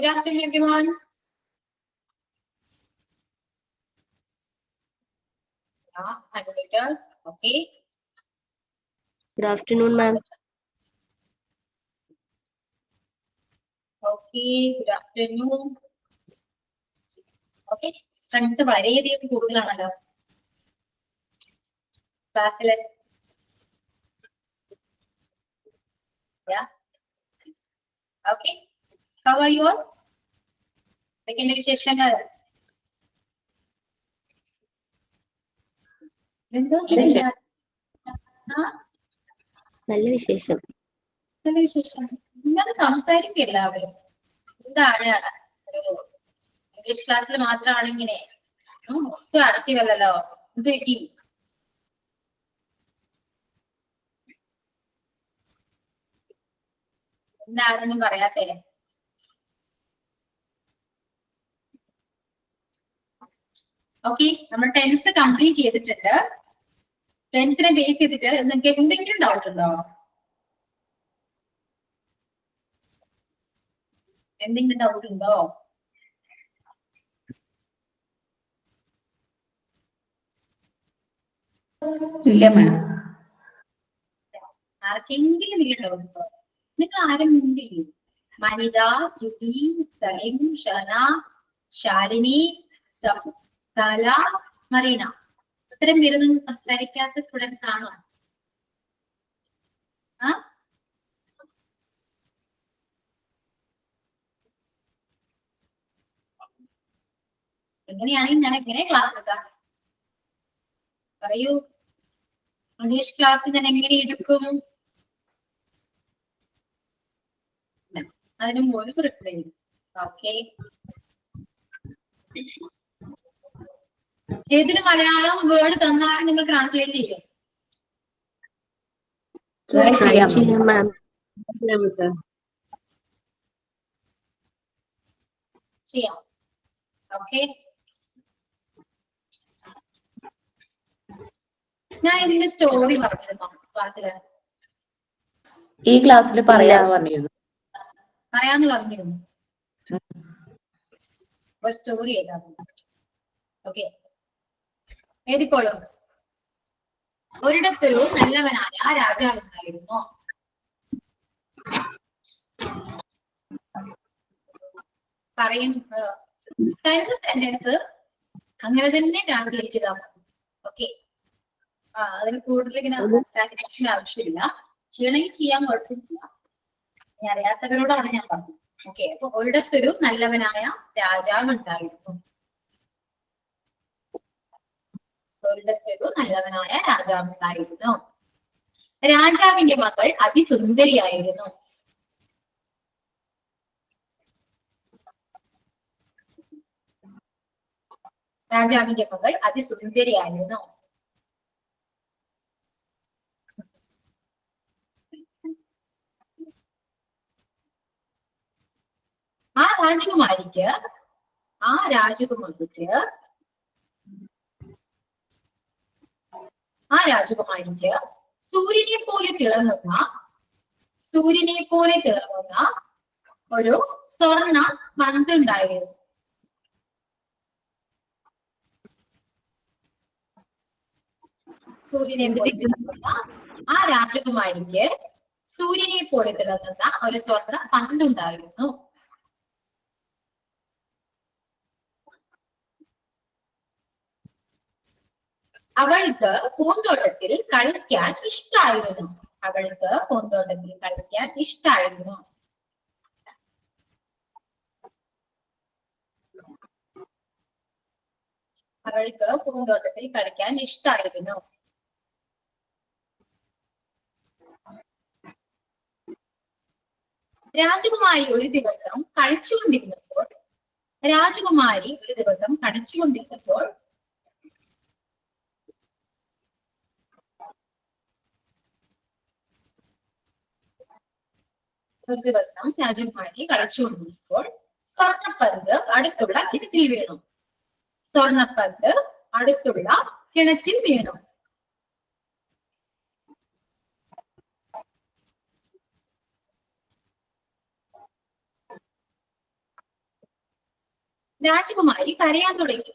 Good afternoon, everyone. Unmuted. Okay. Good afternoon, ma'am. Okay. Good afternoon. Okay. Strength വളരെയധികം കൂടുതലാണല്ലോ ക്ലാസ്സിലെ. Yeah. Okay. How are you all? എന്തൊക്കെയുണ്ട് വിശേഷങ്ങൾ? നല്ല വിശേഷം. നല്ല വിശേഷം. എന്താണ് സംസാരിക്കുക എല്ലാവരും? എന്താണ് ഒരു ഇംഗ്ലീഷ് ക്ലാസ്സിൽ മാത്രമാണ് ഇങ്ങനെ ഒട്ടും ആക്റ്റീവല്ലല്ലോ. എന്ത് പറ്റി? എന്താണെന്നും പറയാത്തേ? ഓക്കെ, നമ്മൾ ടെൻസ് കംപ്ലീറ്റ് ചെയ്തിട്ടുണ്ട്. ടെൻസിനെ ബേസ് ചെയ്തിട്ട് നിങ്ങൾക്ക് എന്തെങ്കിലും ഡൗട്ട് ഉണ്ടോ? എന്തെങ്കിലും ഡൗട്ട് ഉണ്ടോ? ഇല്ല മാം. ആർക്കെങ്കിലും എന്തെങ്കിലും ഡൗട്ട് ഉണ്ടോ? നിങ്ങൾ ആരും മിണ്ടില്ലേ? മനിത, ശ്രുതി, സലിം, ഷന, ശാലിനി, സല, മറീന, ഇത്തരം പേരൊന്നും സംസാരിക്കാത്ത സ്റ്റുഡൻസ് ആണോ? എങ്ങനെയാണെങ്കിൽ ഞാൻ എങ്ങനെ ക്ലാസ് എടുക്കാം? പറയൂ. ഇംഗ്ലീഷ് ക്ലാസ് ഞാൻ എങ്ങനെ എടുക്കും? അതിന് മോന് റിപ്ലൈ ചെയ്യും. ഓക്കെ. ഏതൊരു മലയാളം വേർഡ് തന്നാലും നിങ്ങൾ ട്രാൻസ്ലേറ്റ് ചെയ്യും? ചെയ്യാം മാം. ചെയ്യാം. ഓക്കെ. ഞാൻ ഇതിന്റെ സ്റ്റോറി പറഞ്ഞിരുന്നോ ക്ലാസ്സില്? ഈ ക്ലാസ്സിൽ പറയാന്ന് പറഞ്ഞിരുന്നു. പറയാന്ന് പറഞ്ഞിരുന്നു. ഒരു സ്റ്റോറി എഴുതാം. ഓക്കെ, എഴുതിക്കോളൂ. ഒരിടത്തൊരു നല്ലവനായ രാജാവുണ്ടായിരുന്നു. പറയും സെന്റൻസ് അങ്ങനെ തന്നെ ട്രാൻസ്ലേറ്റ് ചെയ്താൽ മതി. ഓക്കെ, അതിന് കൂടുതൽ ഇങ്ങനെ സാറ്റിസ്ഫാക്ഷൻ ആവശ്യമില്ല. ചെയ്യണമെങ്കിൽ ചെയ്യാൻ കുഴപ്പമില്ല. അറിയാത്തവരോടാണ് ഞാൻ പറഞ്ഞത്. ഓക്കെ, അപ്പൊ ഒരിടത്തൊരു നല്ലവനായ രാജാവ് ഉണ്ടായിരുന്നു. ഒരിടത്തൊരു നല്ലവനായ രാജാവ് ഉണ്ടായിരുന്നു. രാജാവിന്റെ മകൾ അതിസുന്ദരിയായിരുന്നു. രാജാവിന്റെ മകൾ അതിസുന്ദരിയായിരുന്നു. ആ രാജകുമാരിക്ക് സൂര്യനെ പോലെ തിളങ്ങുന്ന ഒരു സ്വർണ്ണ പന്ത് ഉണ്ടായിരുന്നു. സൂര്യനെ പോലെ തിളങ്ങുന്ന ആ രാജകുമാരിക്ക് സൂര്യനെ പോലെ തിളങ്ങുന്ന ഒരു സ്വർണ്ണ പന്തുണ്ടായിരുന്നു. അവൾക്ക് പൂന്തോട്ടത്തിൽ കളിക്കാൻ ഇഷ്ടായിരുന്നു. അവൾക്ക് പൂന്തോട്ടത്തിൽ കളിക്കാൻ ഇഷ്ടായിരുന്നു. അവൾക്ക് പൂന്തോട്ടത്തിൽ കളിക്കാൻ ഇഷ്ടായിരുന്നു. രാജകുമാരി ഒരു ദിവസം കളിച്ചുകൊണ്ടിരുന്നപ്പോൾ സ്വർണ്ണപ്പന്ത് അടുത്തുള്ള കിണറ്റിൽ വീണു. രാജകുമാരി കരയാൻ തുടങ്ങി.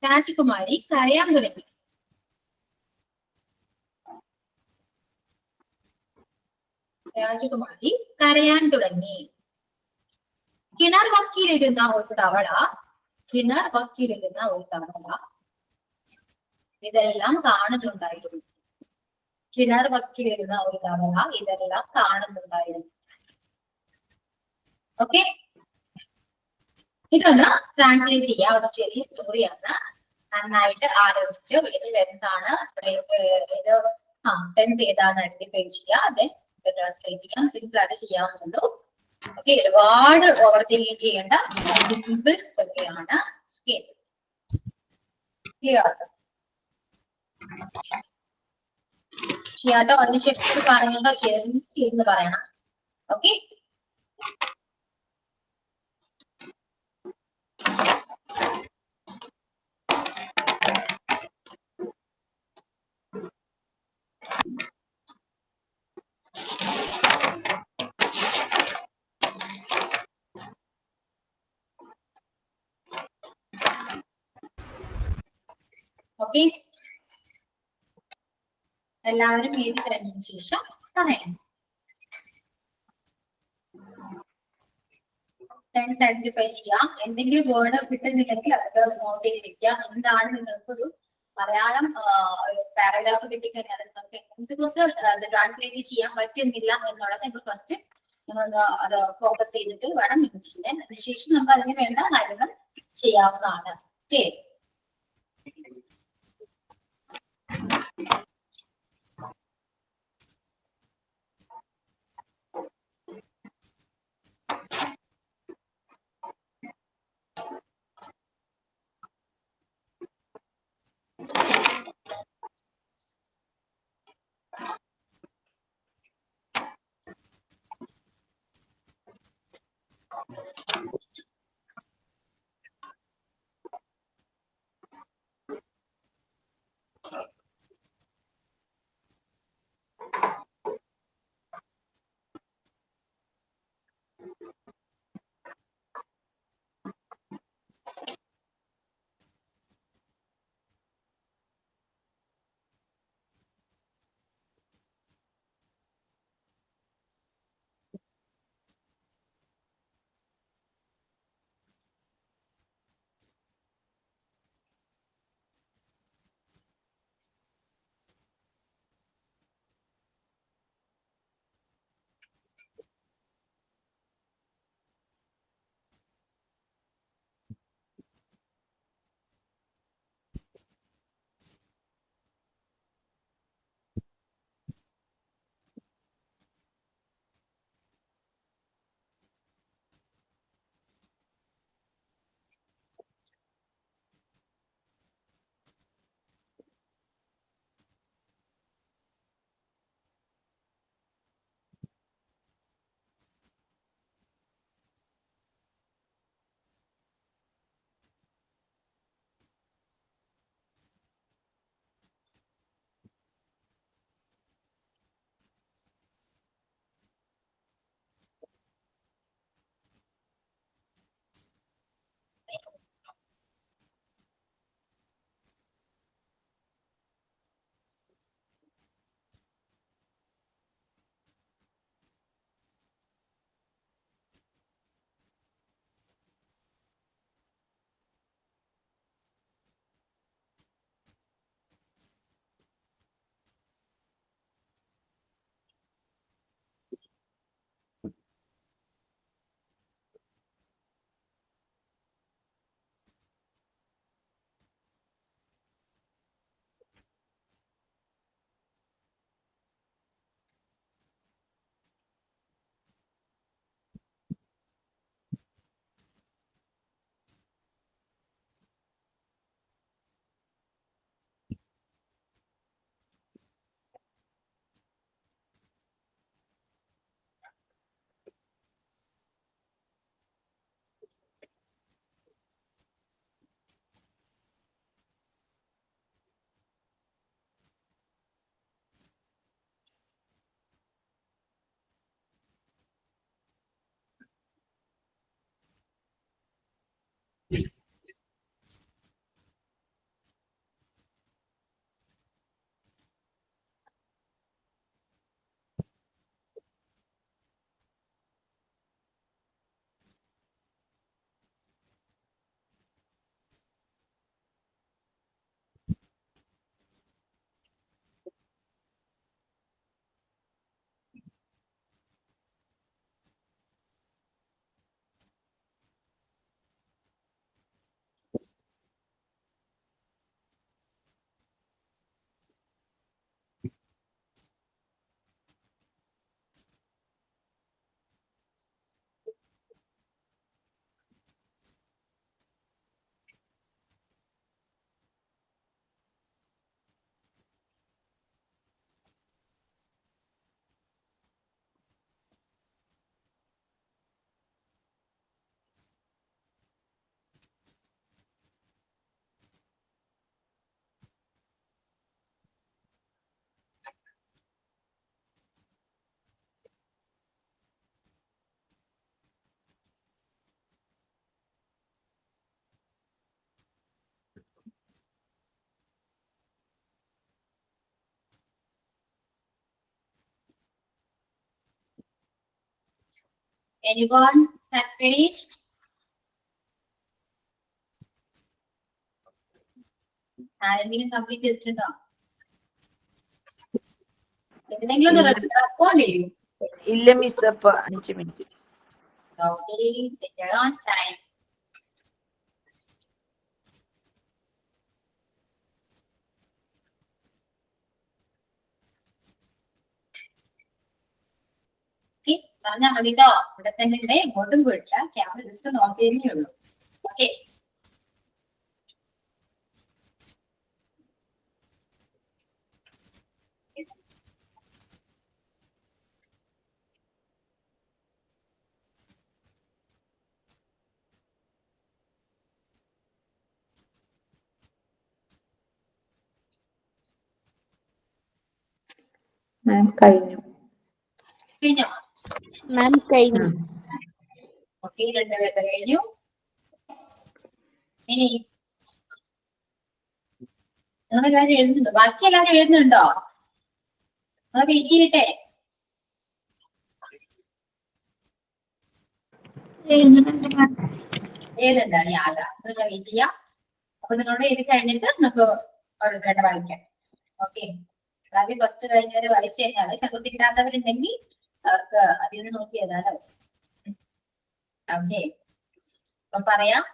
രാജകുമാരി കരയാൻ തുടങ്ങി. രാജകുമാരി കരയാൻ തുടങ്ങി. കിണർ വക്കിലിരുന്ന ഒരു തവള, കിണർ വക്കിലിരുന്ന ഒരു തവള ഇതെല്ലാം കാണുന്നുണ്ടായിരുന്നു. കിണർ വക്കിലിരുന്ന ഒരു തവള ഇതെല്ലാം കാണുന്നുണ്ടായിരുന്നു. ഓക്കെ, ഇതൊന്ന് ട്രാൻസ്ലേറ്റ് ചെയ്യാം. ഒരു ചെറിയ സ്റ്റോറിയാണ്. നന്നായിട്ട് ആലോചിച്ച് ഏത് ടെൻസ് ആണ്, ഇത് ടെൻസ് ഏതാണ് ഐഡന്റിഫൈ ചെയ്യുക, അതെ ട്രാൻസ്ലേറ്റ് ചെയ്യാം. സിമ്പിൾ ആയിട്ട് ചെയ്യാവുന്നുള്ളൂ. ഓക്കെ, ഒരുപാട് ഓവർ തിങ്കിങ് ചെയ്യേണ്ട സിമ്പിൾ സ്റ്റോറിയാണ്. ക്ലിയർ ചെയ്യാട്ടോ. അതിനുശേഷം പറയുന്നുണ്ടോ ചെയ്യുന്ന പറയണം. ഓക്കെ, ഓക്കെ, എല്ലാവരും എഴുതി കഴിഞ്ഞതിന് ശേഷം പറയാം. ടെൻസ് ഐഡന്റിഫൈ ചെയ്യാം. എന്തെങ്കിലും വേർഡ് കിട്ടുന്നില്ലെങ്കിൽ അതൊക്കെ നോട്ട് ചെയ്ത് വെക്കുക. എന്താണ് നിങ്ങൾക്കൊരു മലയാളം പാരഗ്രാഫ് കിട്ടിക്കഴിഞ്ഞാൽ നിങ്ങൾക്ക് എന്തുകൊണ്ട് ട്രാൻസ്ലേറ്റ് ചെയ്യാൻ പറ്റുന്നില്ല എന്നുള്ളത് നിങ്ങൾ ഫസ്റ്റ് നിങ്ങൾ അത് ഫോക്കസ് ചെയ്തിട്ട് വേണം നിങ്ങൾ ചെയ്യാൻ. അതിനുശേഷം നമുക്ക് അതിന് വേണ്ട കാര്യങ്ങൾ ചെയ്യാവുന്നതാണ്. Okay, Anyone has finished? ആരെങ്കിലും കംപ്ലീറ്റ് ചെയ്തിട്ടുണ്ടോ? എന്തിനെങ്കിലും ഒന്ന് റെസ്പോണ്ട് ചെയ്യൂ. ഇല്ല മിസ്, അപ്പൊ 5 minute. Okay, you're on time. Okay, പറഞ്ഞാൽ മതി കേട്ടോ. ഇവിടെ തന്നെ ഉണ്ട്, എങ്ങോട്ടും പോയിട്ടില്ല. ക്യാമറ ജസ്റ്റ് നോട്ട് ചെയ്യുന്നേ ഉള്ളൂ. ഓക്കെ, മാം കഴിഞ്ഞു. കഴിഞ്ഞോ? മാം കഴിഞ്ഞു. ഓക്കെ, രണ്ടുപേരുടെ കഴിഞ്ഞു. ഇനി നിങ്ങളെല്ലാരും എഴുതുന്നുണ്ടോ? ബാക്കി എല്ലാവരും എഴുതുന്നുണ്ടോ? നിങ്ങൾ വെയിറ്റ് ചെയ്യട്ടെ. ഏതുണ്ട്? യാത നിങ്ങൾ വെയിറ്റ് ചെയ്യാം. അപ്പൊ നിങ്ങളുടെ എഴുതി കഴിഞ്ഞിട്ട് നമുക്ക് ഓരോരുത്തരുടെ വായിക്കാം. ഓക്കെ, ആദ്യം ഫസ്റ്റ് കഴിഞ്ഞവരെ വായിച്ചു കഴിഞ്ഞാൽ ശബ്ദം കിട്ടാത്തവരുണ്ടെങ്കിൽ അവർക്ക് അതിൽ നിന്ന് നോക്കി എഴുതാലോ. ഓക്കെ, അപ്പൊ പറയാം.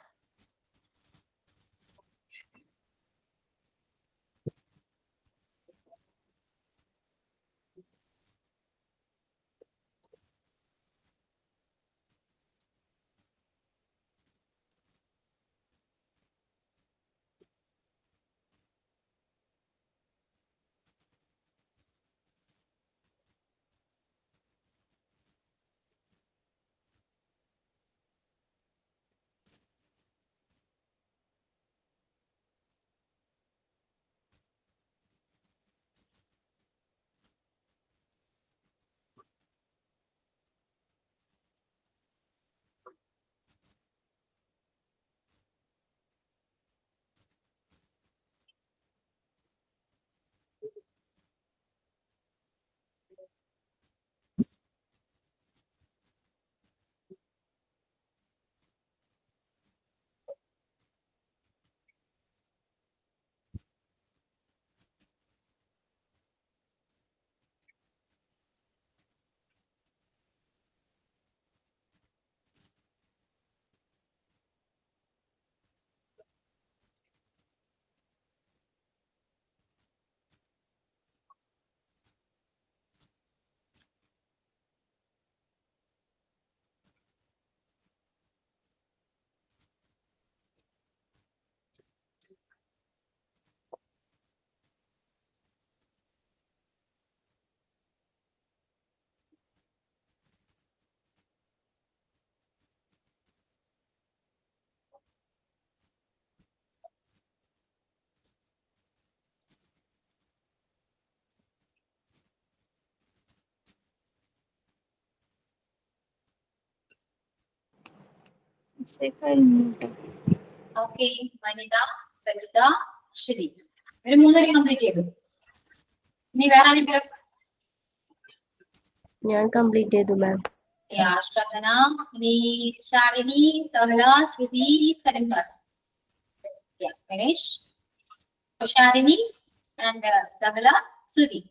ഓക്കെ, വനിത, സജിത, ശ്രുതി, ഇവര് മൂന്നുപേരും കംപ്ലീറ്റ് ചെയ്തു. ഇനി വേറെ ആരെങ്കിലും? ഞാൻ കംപ്ലീറ്റ് ചെയ്തു മാം. ശ്രവണ, ഇനി ശാലിനി, സഹല, ശ്രുതി, സരിൻദാസ്. ഫിനിഷ്. ശാലിനി ആൻഡ് സഹല, ശ്രുതി,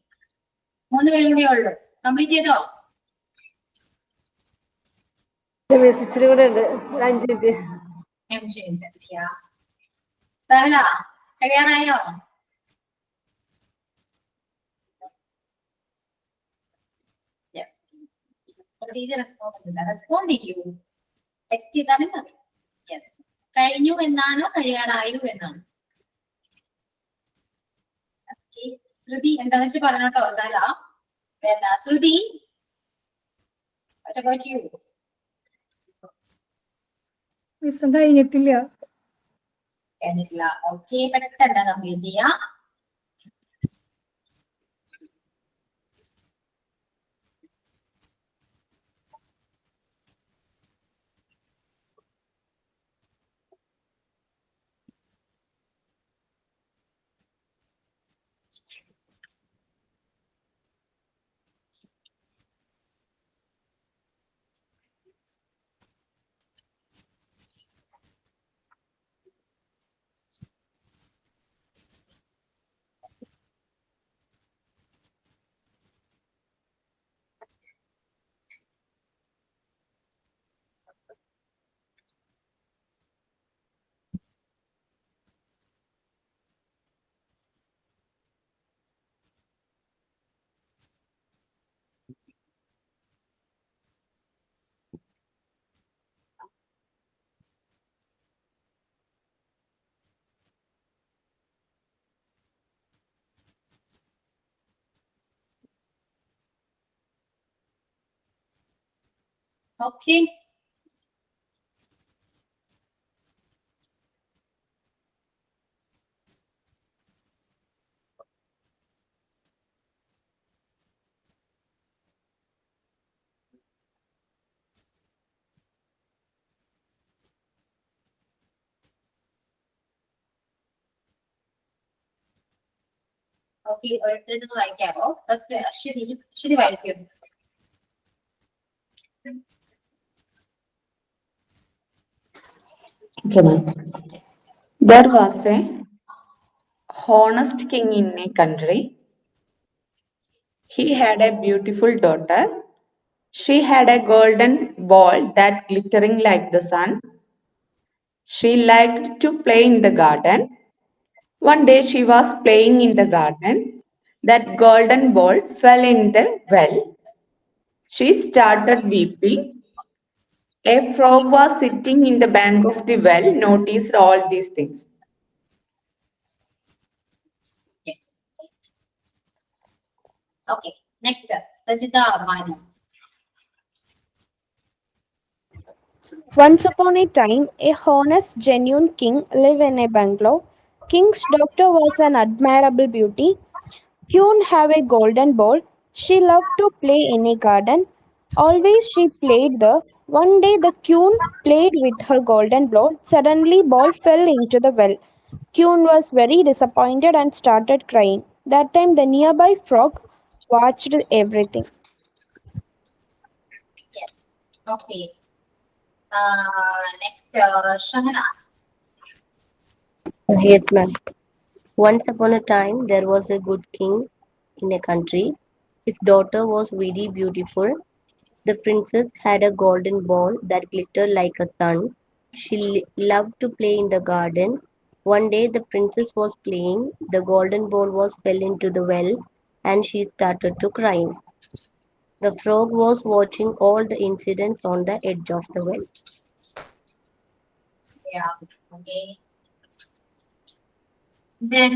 മൂന്നുപേരും കൂടെ ഉള്ളു. കംപ്ലീറ്റ് ചെയ്തോ? ഇച്ചിരി കൂടെ ഉണ്ട്, 5 മിനിറ്റ്. സഹല, കഴിയാറായോ? റെസ്പോണ്ട് ചെയ്യൂ, ടെക്സ്റ്റ് ചെയ്താലും മതി. യെസ്, കഴിഞ്ഞു എന്നാണോ കഴിയാറായു എന്നാണ്? ശ്രുതി എന്താന്ന് വെച്ചാൽ പറഞ്ഞോട്ടോ. സഹല, ശ്രുതി, കഴിഞ്ഞിട്ടില്ല. ഓക്കെ, പെട്ടെന്ന് കംപ്ലീറ്റ് ചെയ്യാം. Okay. Okay, എടുത്തിട്ട് വായിക്കാമോ? ഫസ്റ്റ് അശ്വതി വായിക്കും. Okay, ma'am. There was a honest king in a country. He had a beautiful daughter. She had a golden ball that glittering like the sun. She liked to play in the garden. One day she was playing in the garden. That golden ball fell in the well. She started weeping. A frog was sitting in the bank of the well, noticed all these things. Yes. Okay, next, Sajida Manu. Once upon a time, a honest, genuine king lived in a bungalow. King's daughter was an admirable beauty. Queen had a golden ball. She loved to play in a garden. Always she played there. One day the queen played with her golden ball. Suddenly ball fell into the well. Queen was very disappointed and started crying. That time the nearby frog watched everything. Yes. Okay. Next, Shahnaz. Yes, ma'am. Once upon a time, there was a good king in a country. His daughter was very beautiful. The princess had a golden ball that glittered like a sun. She loved to play in the garden. One day, the princess was playing. The golden ball was fell into the well, and she started to cry. The frog was watching all the incidents on the edge of the well. Yeah. Okay. Then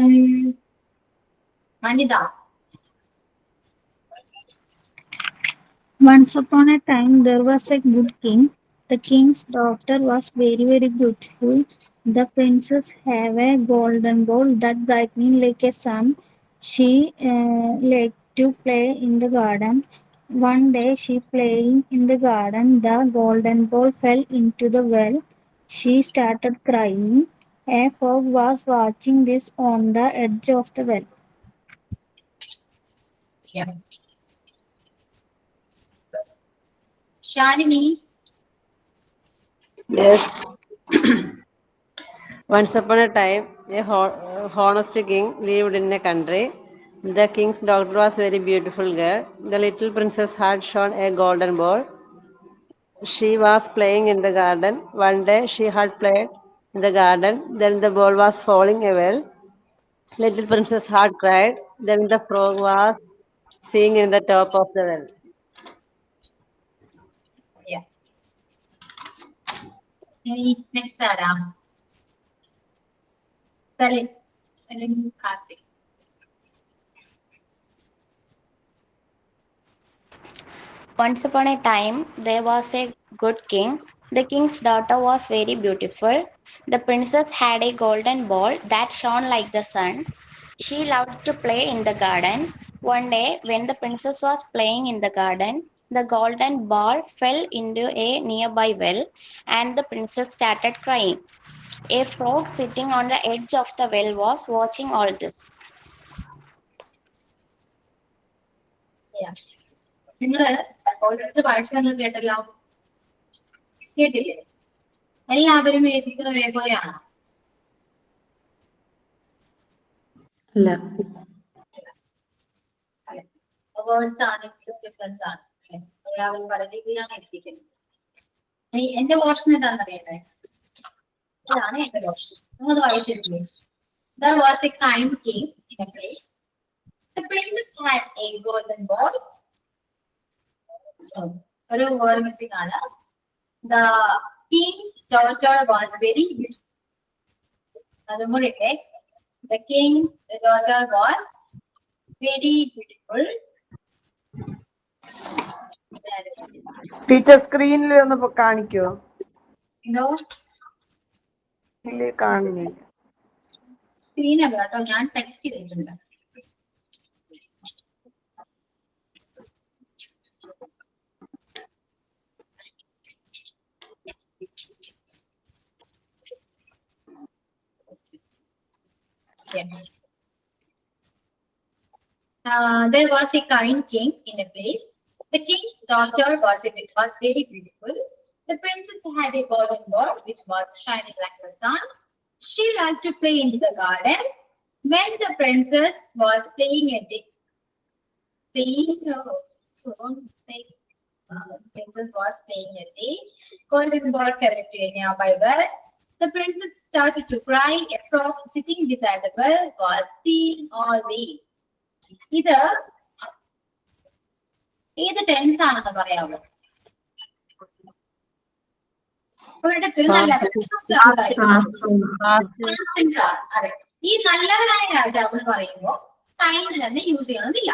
Manida. Once upon a time, there was a good king. The king's daughter was very, very beautiful. The princess had a golden ball that brightening like a sun. She liked to play in the garden. One day, she playing in the garden. The golden ball fell into the well. She started crying. A frog was watching this on the edge of the well. Yeah. Shalini. Yes. Once upon a time, a honest king lived in a country. The king's daughter was a very beautiful girl. The little princess had shown a golden ball. She was playing in the garden. One day she had played in the garden. Then the ball was falling away. Little princess had cried. Then the frog was singing in the top of the well. Yeah. Next, Aram. Salim Kasi. Once upon a time, there was a good king. The king's daughter was very beautiful. The princess had a golden ball that shone like the sun. She loved to play in the garden. One day, when the princess was playing in the garden, the golden ball fell into a nearby well, and the princess started crying. A frog sitting on the edge of the well was watching all this. Yeah. നിങ്ങള് ഓരോരുത്തർ വായിച്ചു നിങ്ങൾ കേട്ടല്ലോ, കേട്ടില്ലേ? എല്ലാവരും എഴുതിക്കുന്നത് ഒരേപോലെയാണോ? അല്ല. അല്ലെ, words ആണെങ്കിലും ഡിഫറൻസ് ആണ്. അല്ലെ, എല്ലാവരും പല രീതിയിലാണ് എഴുതിക്കുന്നത്. എന്റെ പോർഷൻ എന്താണെന്ന് അറിയട്ടെ? ഇതാണ് എന്റെ പോർഷൻ. നിങ്ങൾ വായിച്ചിട്ടില്ലേ? There was a kind king in a place. The princess had a golden ball. So, ഒരു വേർഡ് മിസ്സിംഗ് ആണ്. The king's daughter was very beautiful. അതും കൂടെ ഇല്ലേ? The king's daughter was very beautiful. Teacher സ്ക്രീനിൽ ഒന്ന് കാണിക്കോ? എന്തോ ഇല്ല, കാണുന്നില്ല. സ്ക്രീനല്ല കേട്ടോ, ഞാൻ ടെക്സ്റ്റ് ചെയ്തിട്ടുണ്ട്. There was a kind king in a place. The king's daughter was very beautiful. The princess had a golden ball which was shining like the sun. She liked to play in the garden. When the princess was playing a princess was playing a day, golden ball fell into a nearby well. The princess started to cry. A frog sitting beside the well was seeing all this. ഇത് ഏത് tense ആണെന്ന് പറയാമോ? അതെ, ഈ നല്ലവനായ രാജാവ് എന്ന് പറയുമ്പോൾ ടൈം തന്നെ യൂസ് ചെയ്യണമെന്നില്ല.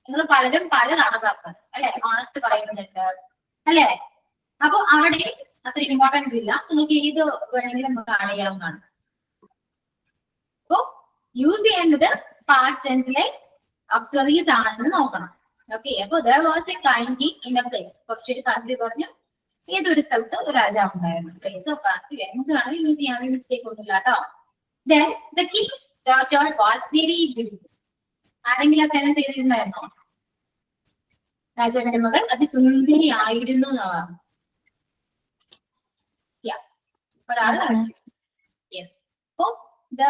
നിങ്ങൾ പലരും പലതാണ് പറഞ്ഞത് അല്ലെ, ഓണസ്റ്റ് പറയുന്നുണ്ട് അല്ലെ. അപ്പൊ അവിടെ അത്ര ഇമ്പോർട്ടൻസ് ഇല്ല, നിങ്ങൾക്ക് ഏത് വേണമെങ്കിലും കാണിക്കാവുന്നതാണ്. അപ്പൊ യൂസ് ചെയ്യേണ്ടത് പാസ്റ്റ് ടെൻസിലെ auxiliaries ആണെന്ന് നോക്കണം. ഓക്കെ, അപ്പൊ there was a kind king in a place. കുറച്ചൊരു കൺട്രി പറഞ്ഞു, ഏതൊരു സ്ഥലത്ത് ഒരു രാജാവ് ഉണ്ടായിരുന്നു. പ്ലേസോ കൺട്രി എന്താണ് യൂസ് ചെയ്യാൻ മിസ്റ്റേക്ക് ഒന്നുമില്ല കേട്ടോ. Then the king's daughter was very beautiful. ആരെങ്കിലും ആ സെൻസ് ചെയ്തിട്ടുണ്ടായിരുന്നോ? രാജാവിന്റെ മകൾ അതിസുന്ദരി ആയിരുന്നു എന്നാണ്. ഒരാള് യെസ്. അപ്പൊ the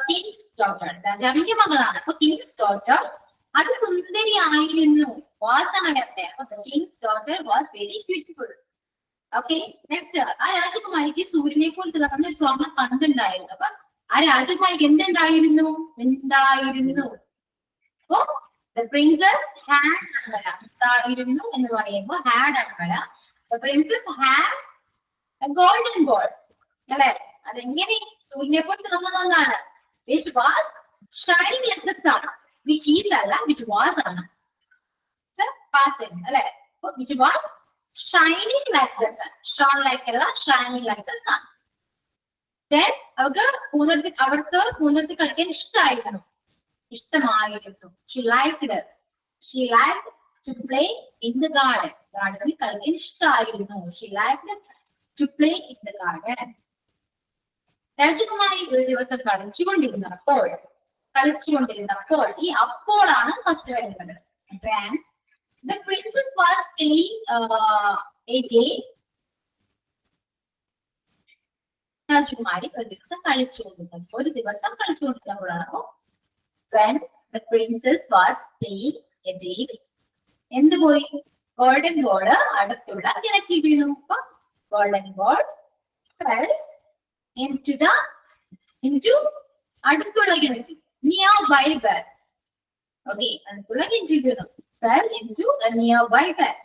king's daughter, രാജാവിന്റെ മകളാണ്. അപ്പൊ king's daughter അത് സുന്ദരിയായിരുന്നു. വാസനകത്തെ. അപ്പൊ the king's daughter was very beautiful. Okay, next. ആ രാജകുമാരിക്ക് സൂര്യനെ പോലെ തിളങ്ങുന്ന ഒരു സ്വർണ്ണ പന്ത് ഉണ്ടായിരുന്നു. അപ്പൊ ആ രാജകുമാരിക്ക് എന്തുണ്ടായിരുന്നു? അപ്പൊ the princess had ഉണ്ടായിരുന്നു എന്ന് പറയുമ്പോൾ had ആണ് വര. The princess had a golden ball. അല്ലെ, അതെങ്ങനെ? സൂര്യനെ പോലെ തിളങ്ങുന്നതാണ്. which was shining like the sun. which is അല്ല, which was ആണ്. past tense അല്ലെ. which was shining like the sun. shone like അല്ല, shining like the sun. then അവർക്ക് പൂന്തോട്ടത്തിൽ കളിക്കാൻ ഇഷ്ടമായിരുന്നു. she liked to play in the garden. ഗാർഡനിൽ കളിക്കാൻ ഇഷ്ടമായിരുന്നു. she liked to play in the garden. രാജകുമാരി ഒരു ദിവസം കളിച്ചുകൊണ്ടിരുന്നപ്പോൾ ഈ അപ്പോഴാണ് ഫസ്റ്റ് വരുന്നത്. When the princess was playing a day, രാജകുമാരി ഒരു ദിവസം കളിച്ചുകൊണ്ടിരുന്നപ്പോഴാണ്. When the princess was playing a day, എന്ത് പോയി? ഗോൾഡൻ ബോൾ അടുത്തുള്ള കിണറ്റിൽ വീണു. ഗോൾഡൻ ബോൾ fell into അടുത്തുള്ള കിണറ്റിൽ, nearby well. ഓക്കെ, അടുത്തുള്ള കിണറ്റിൽ വീണു. fell into a nearby well.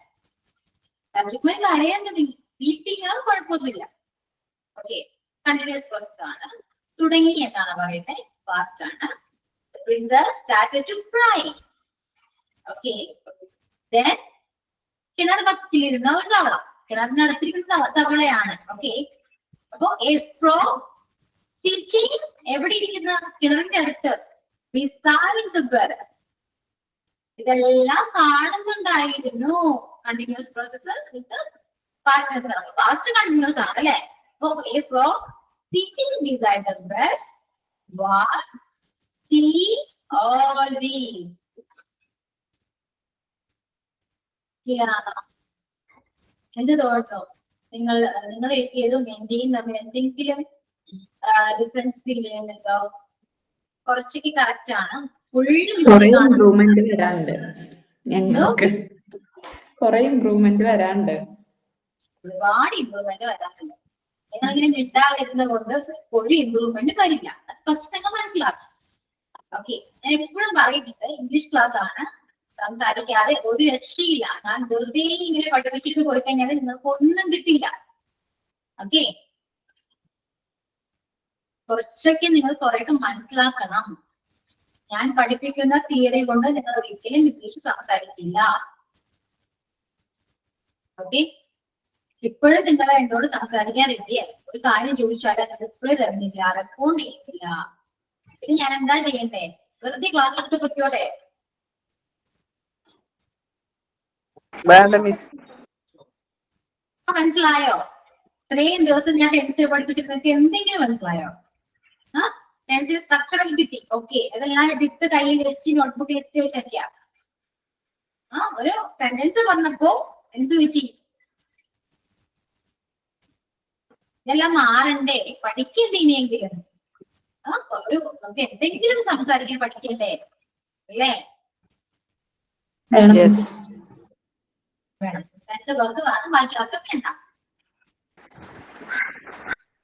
രാജകുമാരി കരയാൻ തുടങ്ങി. വീപ്പിംഗ് കുഴപ്പമൊന്നുമില്ല. ഓക്കെ, കണ്ടിന്യൂസ് പ്രോസസ് ആണ്. തുടങ്ങി എന്നാണ് പറയുന്നത്, ഫാസ്റ്റ് ആണ്. The princess started to cry. Okay, then കിണർ പത്തിലിരുന്ന ഒരു തവള, കിണറിനടുത്തിരിക്കുന്ന തവളയാണ്. ഓക്കെ, അപ്പൊ a frog sitting എവിടെ ഇരിക്കുന്ന? കിണറിന്റെ അടുത്ത്. beside the well. ഇതെല്ലാം കാണുന്നുണ്ടായിരുന്നു. Continuous process with past tense ആണ്. പാസ്റ്റ് കണ്ടിന്യൂസ് ആണ് അല്ലെ. അപ്പൊ a frog sitting beside the well was seeing all these. Clear ആണോ? എന്ത് തോന്നുന്നു? നിങ്ങൾ ഏതും എന്റെയും തമ്മിൽ എന്തെങ്കിലും ഡിഫറൻസ് ഫീൽ ചെയ്യുന്നുണ്ടോ? കുറച്ചൊക്കെ കറക്റ്റ് ആണ്, ഫുൾ മിസ്റ്റേക്ക് ആണ്. ഇംപ്രൂവ്മെന്റ് വരാനുണ്ട്. ഞങ്ങൾക്ക് കുറെ ഇംപ്രൂവ്മെന്റ് വരാനുണ്ട്. ഒരുപാട് ഇംപ്രൂവ്മെന്റ് വരാനുണ്ട്. നിങ്ങളിങ്ങനെ മിണ്ടാതിരുന്നത് കൊണ്ട് ഒരു ഇംപ്രൂവ്മെന്റ് വരില്ല. അത് ഫസ്റ്റ് നിങ്ങൾ മനസ്സിലാക്കാം. ഓക്കെ, ഞാൻ എപ്പോഴും പറയുന്നത് ഇംഗ്ലീഷ് ക്ലാസ് ആണ്, സംസാരിക്കാതെ ഒരു രക്ഷയില്ല. ഞാൻ വെറുതെ ഇങ്ങനെ പഠിപ്പിച്ചിട്ട് പോയി കഴിഞ്ഞാൽ നിങ്ങൾക്ക് ഒന്നും കിട്ടില്ല. ഓക്കെ, കുറച്ചൊക്കെ നിങ്ങൾ കുറെയൊക്കെ മനസ്സിലാക്കണം. ഞാൻ പഠിപ്പിക്കുന്ന തിയറി കൊണ്ട് നിങ്ങൾ ഒരിക്കലും ഇംഗ്ലീഷ് സംസാരിക്കില്ല. ഓക്കെ, ഇപ്പോഴും നിങ്ങൾ എന്നോട് സംസാരിക്കാൻ റെഡിയായി. ഒരു കാര്യം ചോദിച്ചാൽ അത് റിപ്ലൈ തരുന്നില്ല, റെസ്പോണ്ട് ചെയ്യുന്നില്ല. പിന്നെ ഞാൻ എന്താ ചെയ്യണ്ടേ? വെറുതെ ക്ലാസ് എടുത്ത് പൊയ്ക്കോട്ടെ? വേണ്ട മിസ്. മനസ്സിലായോ? ഇത്രയും ദിവസം ഞാൻ ടെൻസിൽ പഠിപ്പിച്ചിട്ട് നിങ്ങൾക്ക് എന്തെങ്കിലും മനസ്സിലായോ? ആ ടെൻസിൽ സ്ട്രക്ചർ കിട്ടി, ഓക്കെ. അതെല്ലാം എടുത്ത് കയ്യിൽ വെച്ച് നോട്ട്ബുക്കിൽ എടുത്ത് വെച്ചേക്ക. ഒരു സെന്റൻസ് പറഞ്ഞപ്പോ എന്ത് പറ്റി? ഇതെല്ലാം മാറണ്ടേ? പഠിക്കണ്ടേ ഇനിയെങ്കിലും? നമുക്ക് എന്തെങ്കിലും സംസാരിക്കാൻ പഠിക്കണ്ടേ? അല്ലേ? യെസ്. വേണം. 2 പേർക്ക് വേണം, ബാക്കി അതൊക്കെ വേണ്ട.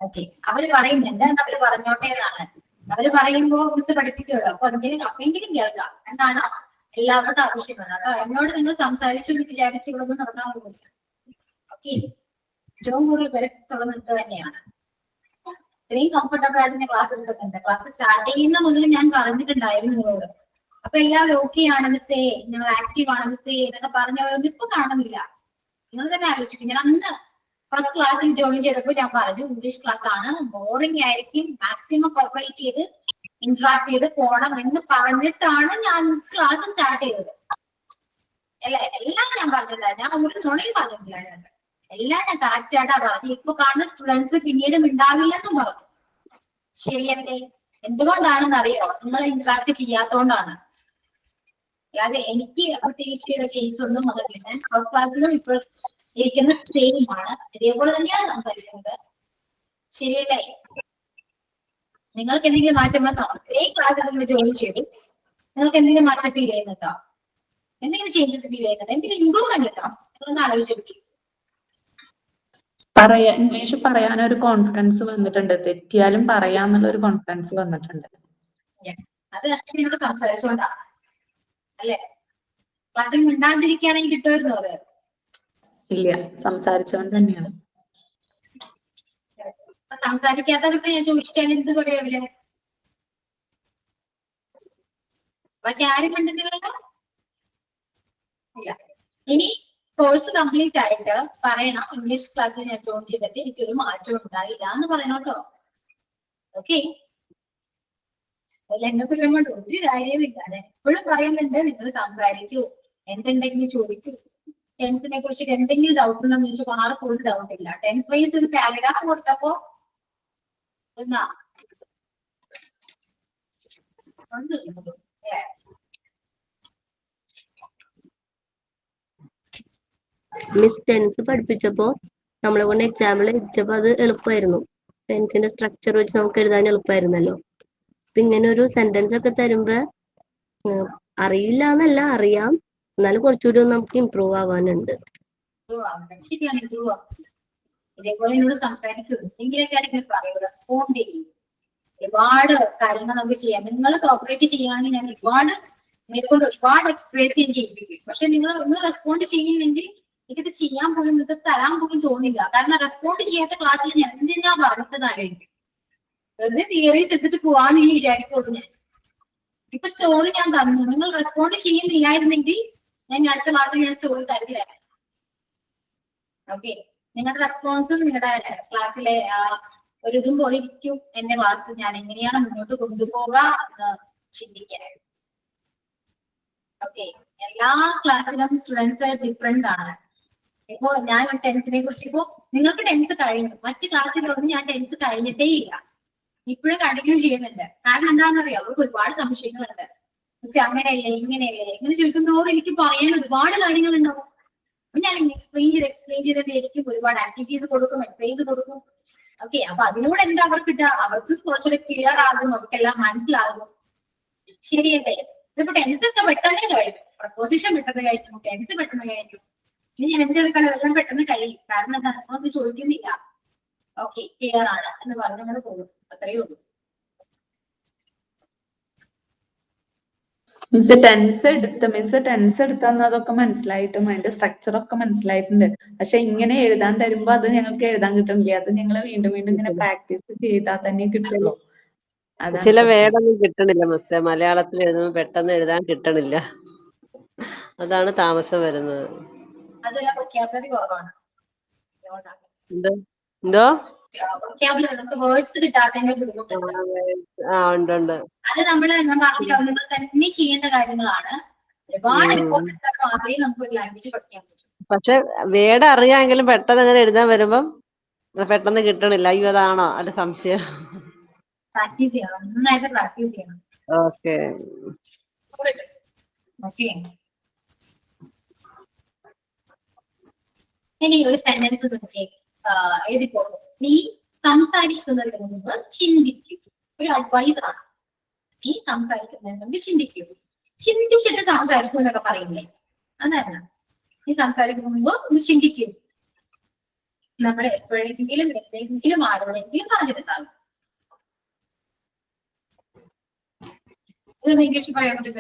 ഓക്കെ, അവര് പറയുന്നുണ്ട്, അവര് പറഞ്ഞോട്ടെ എന്നാണ്. അവര് പറയുമ്പോ മിസ് പഠിപ്പിക്കുമല്ലോ, അപ്പൊ അപ്പെങ്കിലും കേൾക്കാം. എന്താണ് എല്ലാവരുടെ ആവശ്യമാണ് കേട്ടോ. എന്നോട് നിങ്ങൾ സംസാരിച്ചു എന്ന് വിചാരിച്ച് ഇവിടെ ഒന്നും നടക്കാൻ പോകുന്നില്ല. ഓക്കെ, ഏറ്റവും കൂടുതൽ ബെനിഫിറ്റ്സ് ഉള്ളത് നിങ്ങൾക്ക് തന്നെയാണ്. ഇത്രയും കംഫർട്ടബിൾ ആയിട്ട് ഞാൻ ക്ലാസ് എടുക്കുന്നുണ്ട്. ക്ലാസ് സ്റ്റാർട്ട് ചെയ്യുന്ന മുതൽ ഞാൻ പറഞ്ഞിട്ടുണ്ടായിരുന്നു നിങ്ങളോട്. അപ്പൊ എല്ലാവരും ഓക്കെ ആണ് മിസ്സേ, നിങ്ങൾ ആക്റ്റീവ് ആണ് മിസ്സേ എന്നൊക്കെ പറഞ്ഞവരൊന്നും ഇപ്പൊ കാണുന്നില്ല. നിങ്ങൾ തന്നെ ആലോചിക്കും. ഞാൻ അന്ന് ഫസ്റ്റ് ക്ലാസ്സിൽ ജോയിൻ ചെയ്തപ്പോൾ ഞാൻ പറഞ്ഞു ഇംഗ്ലീഷ് ക്ലാസ് ആണ്, ബോറിംഗ് ആയിരിക്കും, മാക്സിമം കോപ്പറേറ്റ് ചെയ്ത് ഇന്ററാക്ട് ചെയ്ത് പോണം എന്ന് പറഞ്ഞിട്ടാണ് ഞാൻ ക്ലാസ് സ്റ്റാർട്ട് ചെയ്തത്. എല്ലാം ഞാൻ പറഞ്ഞില്ല, ഞാൻ ഒരു നുണയും പറഞ്ഞിട്ടില്ല. എല്ലാം ഞാൻ കറക്റ്റ് ആയിട്ടാ പറഞ്ഞു. ഇപ്പൊ കാണുന്ന സ്റ്റുഡൻസ് പിന്നീട് ഉണ്ടാവില്ലെന്നും പറഞ്ഞു. ശരിയല്ലേ? എന്തുകൊണ്ടാണെന്ന് അറിയോ? നിങ്ങൾ ഇന്ററാക്ട് ചെയ്യാത്തോണ്ടാണ്. അല്ലാതെ എനിക്ക് പ്രത്യേകിച്ച് ചേഞ്ച് ഒന്നും വന്നിട്ടില്ല. ഞാൻ ഫസ്റ്റ് ക്ലാസ്സിലും ഇപ്പോൾ ഇരിക്കുന്ന സെയിം ആണ്, ഇതേപോലെ തന്നെയാണ് സംസാരിക്കുന്നത്. ശരിയല്ലേ? നിങ്ങൾക്ക് എന്തെങ്കിലും മാറ്റം വന്നോ? സെയിം ക്ലാസ്സിൽ നിങ്ങൾ ജോയിൻ ചെയ്തു, നിങ്ങൾക്ക് എന്തെങ്കിലും മാറ്റം ഫീൽ ചെയ്യുന്നുണ്ടോ? എന്തെങ്കിലും ചേഞ്ചസ് ഫീൽ ചെയ്യുന്നുണ്ടോ? എന്തെങ്കിലും ഇമ്പ്രൂവ്മെന്റ് ഉണ്ടോ? നിങ്ങളൊന്ന് ആലോചിച്ച് നോക്കി. ഇംഗ്ലീഷ് പറയാനൊരു കോൺഫിഡൻസ് വന്നിട്ടുണ്ട്. തെറ്റിയാലും പറയാന്നുള്ള ഒരു കോൺഫിഡൻസ് വന്നിട്ടുണ്ട്. അത് അശ്വിനി നിങ്ങളോട് സംസാരിച്ചോണ്ടാ അല്ലേ? ക്ലാസ്സിൽ മിണ്ടാതിരിക്കുകയാണെങ്കിൽ കിട്ടുമായിരുന്നോ അത്? ഇല്ല, സംസാരിച്ചുകൊണ്ട് തന്നെയാണ്. സംസാരിക്കാത്തവർക്ക് ഞാൻ ചോദിക്കാൻ എന്ത് പറയാ അവര്? ബാക്കി ആരും കണ്ടിട്ടില്ലല്ലോ? ഇല്ല. ഇനി കോഴ്സ് കംപ്ലീറ്റ് ആയിട്ട് പറയണം ഇംഗ്ലീഷ് ക്ലാസ്സിൽ ഞാൻ ജോയിൻ ചെയ്തിട്ട് എനിക്കൊരു മാറ്റം ഉണ്ടായില്ല എന്ന് പറയണം കേട്ടോ. ഓക്കെ, എന്നെ കൊണ്ട് ഒരു കാര്യമില്ല. ഞാൻ എപ്പോഴും പറയുന്നുണ്ട് നിങ്ങൾ സംസാരിക്കൂ, എന്തുണ്ടെങ്കിലും ചോദിക്കൂ. ടെൻസിനെ കുറിച്ചിട്ട് എന്തെങ്കിലും ഡൗട്ട് ഉണ്ടോ എന്ന് ചോദിച്ചപ്പോൾ ആർക്കും ഒരു ഡൗട്ട് ഇല്ല. ടെൻസ് വൈസ് ഒരു പാരഗ്രാഫ് കൊടുത്തപ്പോ എന്നാ മിസ് ടെൻസ് പഠിപ്പിച്ചപ്പോ നമ്മളെ കൊണ്ട് എക്സാമ്പിൾ എഴുതിച്ചപ്പോ അത് എളുപ്പമായിരുന്നു. ടെൻസിന്റെ സ്ട്രക്ചർ വെച്ച് നമുക്ക് എഴുതാൻ എളുപ്പമായിരുന്നല്ലോ. അപ്പൊ ഇങ്ങനെ ഒരു സെന്റൻസ് ഒക്കെ തരുമ്പോ അറിയില്ല എന്നല്ല, അറിയാം, എന്നാലും കുറച്ചുകൂടി നമുക്ക് ഇമ്പ്രൂവ് ആവാനുണ്ട്. ശരിയാണ്, ഇമ്പ്രൂവ് ആവും. ഇതേപോലെ എന്നോട് സംസാരിക്കും, എന്തെങ്കിലൊക്കെ ആണെങ്കിൽ പറയൂ, റെസ്പോണ്ട് ചെയ്യും. ഒരുപാട് കാര്യങ്ങൾ നമുക്ക് ചെയ്യാം. നിങ്ങൾ കോപ്പറേറ്റ് ചെയ്യുകയാണെങ്കിൽ ഞാൻ നിങ്ങളെ കൊണ്ട് ഒരുപാട് എക്സ്പ്രസ് ചെയ്യാൻ ചെയ്യിപ്പിക്കും. പക്ഷെ നിങ്ങൾ ഒന്ന് റെസ്പോണ്ട് ചെയ്യുന്നില്ലെങ്കിൽ എനിക്കിത് ചെയ്യാൻ പോലും നിങ്ങൾക്ക് തരാൻ പോലും തോന്നില്ല. കാരണം റെസ്പോണ്ട് ചെയ്യാത്ത ക്ലാസ്സിൽ ഞാൻ എന്തിനാ പറഞ്ഞിട്ടെന്ന് ആലോചിക്കും. വെറുതെ തിയറീസ് എടുത്തിട്ട് പോവാന്ന് ഇനി വിചാരിക്കുള്ളൂ. ഞാൻ ഇപ്പൊ സ്റ്റോറി ഞാൻ തന്നു, നിങ്ങൾ റെസ്പോണ്ട് ചെയ്യുന്നില്ലായിരുന്നെങ്കിൽ ഞാൻ അടുത്ത ക്ലാസ്സിൽ ഞാൻ സ്റ്റോറി തരില്ല. ഓക്കെ, നിങ്ങളുടെ റെസ്പോൺസും നിങ്ങളുടെ ക്ലാസ്സിലെ ഒരു ഇതും പോലെ ഇരിക്കും എന്റെ ക്ലാസ് ഞാൻ എങ്ങനെയാണ് മുന്നോട്ട് കൊണ്ടുപോകുക എന്ന് ചിന്തിക്കാൻ. ഓക്കെ, എല്ലാ ക്ലാസ്സിലും സ്റ്റുഡൻസ് ഡിഫറെന്റ് ആണ്. ഇപ്പോ ഞാൻ ടെൻസിനെ കുറിച്ച് ഇപ്പോ നിങ്ങൾക്ക് ടെൻസ് കഴിഞ്ഞു, മറ്റു ക്ലാസ്സിലൊന്നും ഞാൻ ടെൻസ് കഴിഞ്ഞിട്ടേ ഇല്ല, ഇപ്പോഴും കണ്ടിന്യൂ ചെയ്യുന്നുണ്ട്. കാരണം എന്താണെന്നറിയാം, അവർക്ക് ഒരുപാട് സംശയങ്ങളുണ്ട്. പക്ഷെ അങ്ങനെയല്ലേ ഇങ്ങനെയല്ലേ ഇങ്ങനെ ചോദിക്കുന്നതോറും എനിക്ക് പറയാൻ ഒരുപാട് കാര്യങ്ങളുണ്ടാവും. ഞാൻ എക്സ്പ്ലെയിൻ ചെയ്ത് എനിക്കും ഒരുപാട് ആക്ടിവിറ്റീസ് കൊടുക്കും, എക്സസൈസ് കൊടുക്കും. ഓക്കെ, അപ്പൊ അതിലൂടെ എന്താ അവർക്ക് കിട്ടുക? അവർക്ക് കുറച്ചുകൂടെ ക്ലിയർ ആകും, അവർക്കെല്ലാം മനസ്സിലാകും. ശരിയല്ലേ? ഇതിപ്പോ ടെൻസ് ഒക്കെ പെട്ടെന്ന് കഴിഞ്ഞു, പ്രപ്പോസിഷൻ പെട്ടെന്ന് കഴിഞ്ഞു, ടെൻസ് പെട്ടെന്ന് കഴിഞ്ഞു. ഇനി ഞാൻ എന്തെടുക്കാനും അതെല്ലാം പെട്ടെന്ന് കഴിയും. കാരണം എന്താ, നമ്മളൊന്നും ചോദിക്കുന്നില്ല. ഓക്കെ, ക്ലിയർ ആണ് എന്ന് പറഞ്ഞ് നമ്മൾ പോകും, അത്രയേ ഉള്ളൂ. മിസ് ടെൻസ് എടുത്തതൊക്കെ മനസ്സിലായിട്ടും അതിന്റെ സ്ട്രക്ചർ ഒക്കെ മനസ്സിലായിട്ടുണ്ട്. പക്ഷെ ഇങ്ങനെ എഴുതാൻ തരുമ്പോ അത് ഞങ്ങൾക്ക് എഴുതാൻ കിട്ടുന്നില്ല. അത് ഞങ്ങൾ വീണ്ടും വീണ്ടും ഇങ്ങനെ പ്രാക്ടീസ് ചെയ്താൽ തന്നെ കിട്ടുള്ളൂ. ചില വേർഡൊന്നും കിട്ടണില്ല മിസ്സേ, മലയാളത്തിൽ എഴുതുമ്പോൾ പെട്ടെന്ന് എഴുതാൻ കിട്ടണില്ല. അതാണ് താമസം വരുന്നത്. അതുപോലെ വൊക്കാബുലറി കുറവാണ്. എന്തോ വൊക്കാബുലറി നമുക്ക് വേർഡ്സ് കിട്ടാത്തതിന്റെ ബുദ്ധിമുട്ടുണ്ട്. ഉണ്ട്. അത് നമ്മൾ പറഞ്ഞില്ല, നിങ്ങൾ തന്നെ ചെയ്യേണ്ട കാര്യങ്ങളാണ്. ഒരുപാട് എഫോർട്ട് എടുത്താൽ മാത്രമേ നമുക്ക് ഒരു ലാംഗ്വേജ് പഠിക്കാൻ പറ്റൂ. പക്ഷെ വേർഡ് അറിയാമെങ്കിലും പെട്ടെന്ന് അങ്ങനെ എഴുതാൻ വരുമ്പം പെട്ടെന്ന് കിട്ടണില്ല. അയ്യോ അതാണോ അത് സംശയം. പ്രാക്ടീസ് ചെയ്യണം, നന്നായിട്ട് പ്രാക്ടീസ് ചെയ്യണം. Okay okay. ഇനി ഒരു സെന്റൻസ് എഴുതിക്കോ. നീ സംസാരിക്കുന്നതിന് മുമ്പ് ചിന്തിക്കൂ. ഒരു അഡ്വൈസ് ആണ്. നീ സംസാരിക്കുന്നതിന് മുമ്പ് ചിന്തിക്കൂ. ചിന്തിച്ചിട്ട് സംസാരിക്കൂ എന്നൊക്കെ പറയില്ലേ, അതല്ല. നീ സംസാരിക്കുന്ന മുമ്പ് ഒന്ന് ചിന്തിക്കൂ. നമ്മൾ എപ്പോഴെങ്കിലും എന്തെങ്കിലും ആരോടെങ്കിലും പറഞ്ഞിട്ടുണ്ടാകും. ഇതൊന്ന് ഇംഗ്ലീഷിൽ പറയാൻ പറ്റും.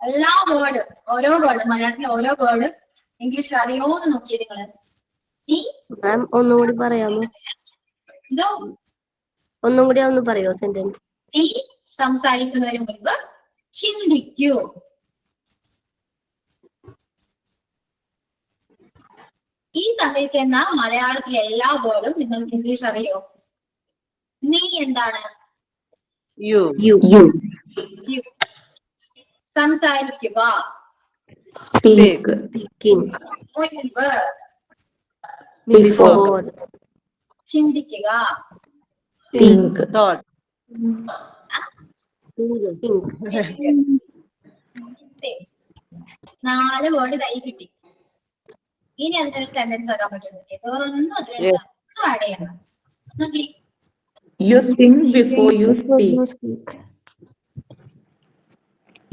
എല്ലാ വേർഡും, ഓരോ വേർഡും മലയാളത്തിലെ ഓരോ വേർഡും ഇംഗ്ലീഷിൽ അറിയോന്ന് നോക്കിയത് നിങ്ങള്. നീ ഒന്നുകൂടി പറയാമോ? എന്തോ ഒന്നും കൂടി ഒന്ന് പറയോ സെന്റൻസ്? നീ സംസാരിക്കുന്നതിന് മുൻപ് ചിന്തിക്കൂ. ഈ തന്നിരിക്കുന്ന മലയാളത്തിലെ എല്ലാ വേർഡും നിങ്ങൾക്ക് ഇംഗ്ലീഷ് അറിയോ? നീ എന്താണ്? യു. സംസാരിക്കുക. മുൻപ്. ചിന്തിക്കുക. തോട്ട്. നാല് വേർഡ് കൈ കിട്ടി. ഇനി അതിനൊരു സെന്റൻസ് ആക്കാൻ പറ്റുന്നില്ലേ? വേറൊന്നും അതിൽ ആഡ് ചെയ്യണം. നോക്കി. You think before you speak.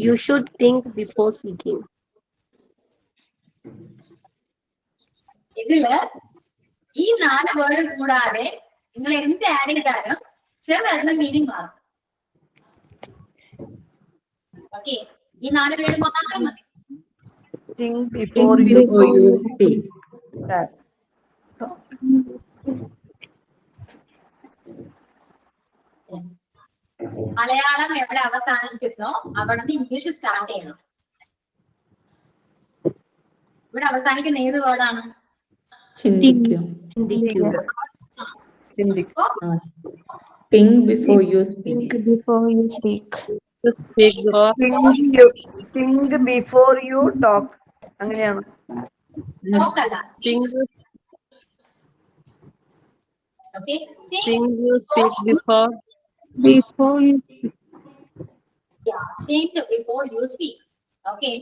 You should think before speaking. ഇതില് ഈ നാല് വേർഡ് കൂടാതെ നിങ്ങൾ എന്ത് ആഡ് ചെയ്താലും ചെറുതായിട്ടുള്ള മീനിങ് മാറും. ഓക്കെ, ഈ നാല് വേർഡ് മാത്രം മതി. Think before you speak. Malayalam എവിടെ അവസാനിക്കുന്നോ അവിടെ നിന്ന് ഇംഗ്ലീഷ് സ്റ്റാർട്ട് ചെയ്യണം. ഇവിടെ അവസാനിക്കുന്ന ഏത് വേർഡാണ്? ചിന്തിക്കൂ. Think before you speak. Think before you talk. അങ്ങനെയാണ്. Think you speak before. Yeah, think before you speak. Okay.